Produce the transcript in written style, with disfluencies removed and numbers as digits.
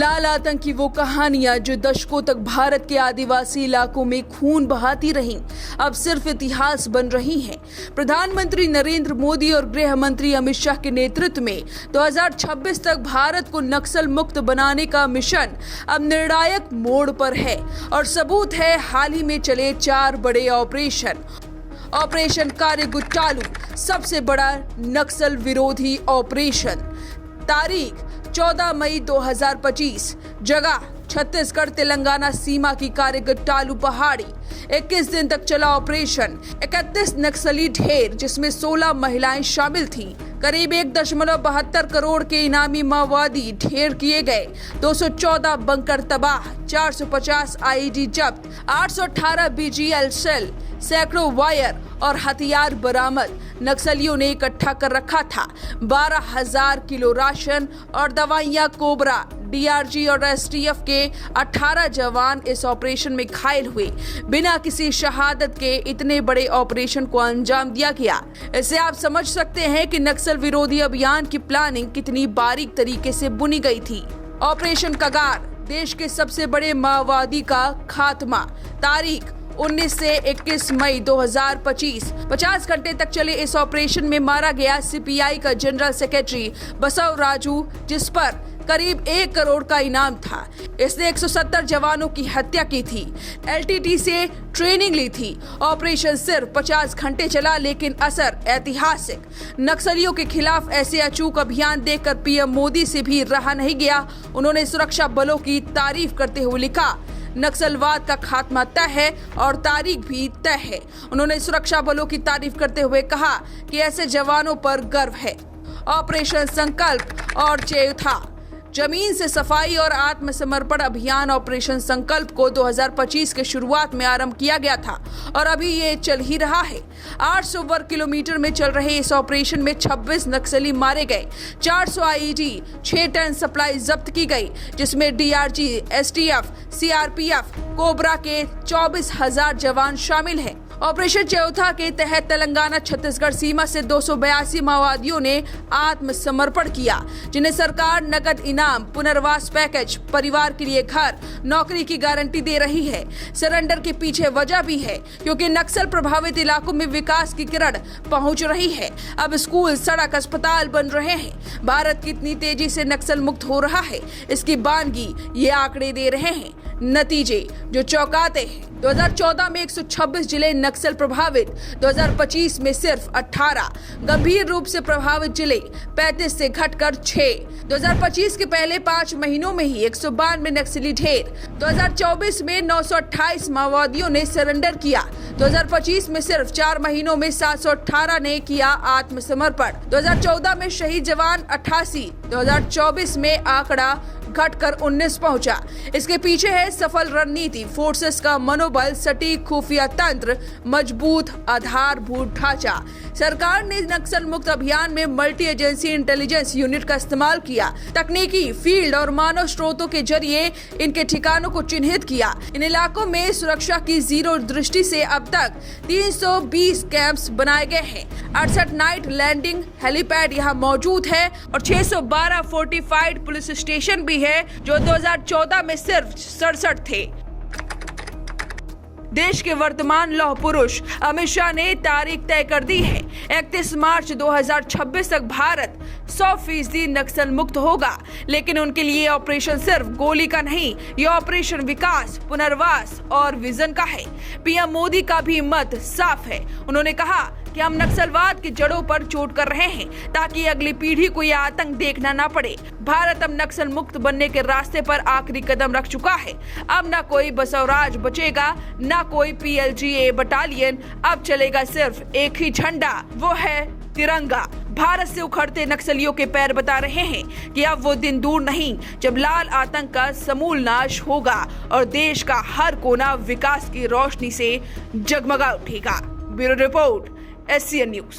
लाल आतंक की वो कहानियां जो दशकों तक भारत के आदिवासी इलाकों में खून बहाती रहीं, अब सिर्फ इतिहास बन रही हैं। प्रधानमंत्री नरेंद्र मोदी और गृह मंत्री अमित शाह के नेतृत्व में 2026 तक भारत को नक्सल मुक्त बनाने का मिशन अब निर्णायक मोड़ पर है और सबूत है हाल ही में चले 4 बड़े ऑपरेशन कार्य गुट्टालू, सबसे बड़ा नक्सल विरोधी ऑपरेशन। तारीख 14 मई 2025, जगह छत्तीसगढ़ तेलंगाना सीमा की कार्य गुट्टालू पहाड़ी। 21 दिन तक चला ऑपरेशन। 31 नक्सली ढेर जिसमें 16 महिलाएं शामिल थीं। करीब 1.72 करोड़ के इनामी माओवादी ढेर किए गए। 214 बंकर तबाह, 450 आईईडी जब्त, 818 बीजीएल सेल, सैकड़ों वायर और हथियार बरामद। नक्सलियों ने इकट्ठा कर रखा था 12,000 किलो राशन और दवाइयां। कोबरा, डीआरजी और एसटीएफ के 18 जवान इस ऑपरेशन में घायल हुए। बिना किसी शहादत के इतने बड़े ऑपरेशन को अंजाम दिया गया। इससे आप समझ सकते हैं कि नक्सल विरोधी अभियान की प्लानिंग कितनी बारीक तरीके से बुनी गई थी। ऑपरेशन कगार, देश के सबसे बड़े माओवादी का खात्मा। तारीख 19 से 21 मई 2025, 50 घंटे तक चले इस ऑपरेशन में मारा गया सीपीआई का जनरल सेक्रेटरी बसव राजू, जिस पर करीब 1 करोड़ का इनाम था। इसने 170 जवानों की हत्या की थी, एलटीटी से ट्रेनिंग ली थी। ऑपरेशन सिर्फ 50 घंटे चला, लेकिन असर ऐतिहासिक। नक्सलियों के खिलाफ ऐसे अचूक अभियान देखकर पीएम मोदी से भी रहा नहीं गया। उन्होंने सुरक्षा बलों की तारीफ करते हुए लिखा, नक्सलवाद का खात्मा तय है और तारीख भी तय है। उन्होंने सुरक्षा बलों की तारीफ करते हुए कहा कि ऐसे जवानों पर गर्व है। ऑपरेशन संकल्प और चेयुथा, जमीन से सफाई और आत्मसमर्पण अभियान। ऑपरेशन संकल्प को 2025 के शुरुआत में आरंभ किया गया था और अभी ये चल ही रहा है। 800 वर्ग किलोमीटर में चल रहे इस ऑपरेशन में 26 नक्सली मारे गए, 400 आईईडी, 6 टन सप्लाई जब्त की गई, जिसमें डीआरजी, एसटीएफ, सीआरपीएफ, कोबरा के 24,000 जवान शामिल हैं। ऑपरेशन चौथा के तहत तेलंगाना छत्तीसगढ़ सीमा से 282 माओवादियों ने आत्मसमर्पण किया, जिन्हें सरकार नकद इनाम, पुनर्वास पैकेज, परिवार के लिए घर, नौकरी की गारंटी दे रही है। सरेंडर के पीछे वजह भी है, क्योंकि नक्सल प्रभावित इलाकों में विकास की किरण पहुंच रही है। अब स्कूल, सड़क, अस्पताल बन रहे हैं। भारत कितनी तेजी से नक्सल मुक्त हो रहा है, इसकी बानगी ये आंकड़े दे रहे हैं। नतीजे जो चौंकाते हैं। 2014 में 126 जिले नक्सल प्रभावित, 2025 में सिर्फ 18। गंभीर रूप से प्रभावित जिले 35 से घटकर 6। 2025 के पहले 5 महीनों में ही 192 नक्सली ढेर। 2024 में 928 माओवादियों ने सरेंडर किया। 2025 में सिर्फ 4 महीनों में 718 ने किया आत्मसमर्पण। 2014 में शहीद जवान 88, 2024 में आंकड़ा घटकर 19 पहुंचा। इसके पीछे है सफल रणनीति, फोर्सेस का मनोबल, सटीक खुफिया तंत्र, मजबूत आधारभूत ढांचा। सरकार ने नक्सल मुक्त अभियान में मल्टी एजेंसी इंटेलिजेंस यूनिट का इस्तेमाल किया। तकनीकी, फील्ड और मानव स्रोतों के जरिए इनके ठिकानों को चिन्हित किया। इन इलाकों में सुरक्षा की जीरो दृष्टि से अब तक 320 कैंप्स बनाए गए हैं। 68 नाइट लैंडिंग हेलीपैड यहाँ मौजूद है और 612 फोर्टिफाइड पुलिस स्टेशन भी है, जो 2014 में सिर्फ 67 थे। देश के वर्तमान लौह पुरुष अमित शाह ने तारीख तय कर दी है। 31 मार्च 2026 तक भारत 100% नक्सल मुक्त होगा। लेकिन उनके लिए ऑपरेशन सिर्फ गोली का नहीं, ये ऑपरेशन विकास, पुनर्वास और विजन का है। पीएम मोदी का भी मत साफ है। उन्होंने कहा कि हम नक्सलवाद की जड़ों पर चोट कर रहे हैं, ताकि अगली पीढ़ी को यह आतंक देखना ना पड़े। भारत अब नक्सल मुक्त बनने के रास्ते पर आखिरी कदम रख चुका है। अब ना कोई बसवराज बचेगा, ना कोई पीएलजीए बटालियन। अब चलेगा सिर्फ एक ही झंडा, वो है तिरंगा। भारत से उखड़ते नक्सलियों के पैर बता रहे हैं कि अब वो दिन दूर नहीं जब लाल आतंक का समूल नाश होगा और देश का हर कोना विकास की रोशनी से जगमगा उठेगा। Bureau report, SCN news.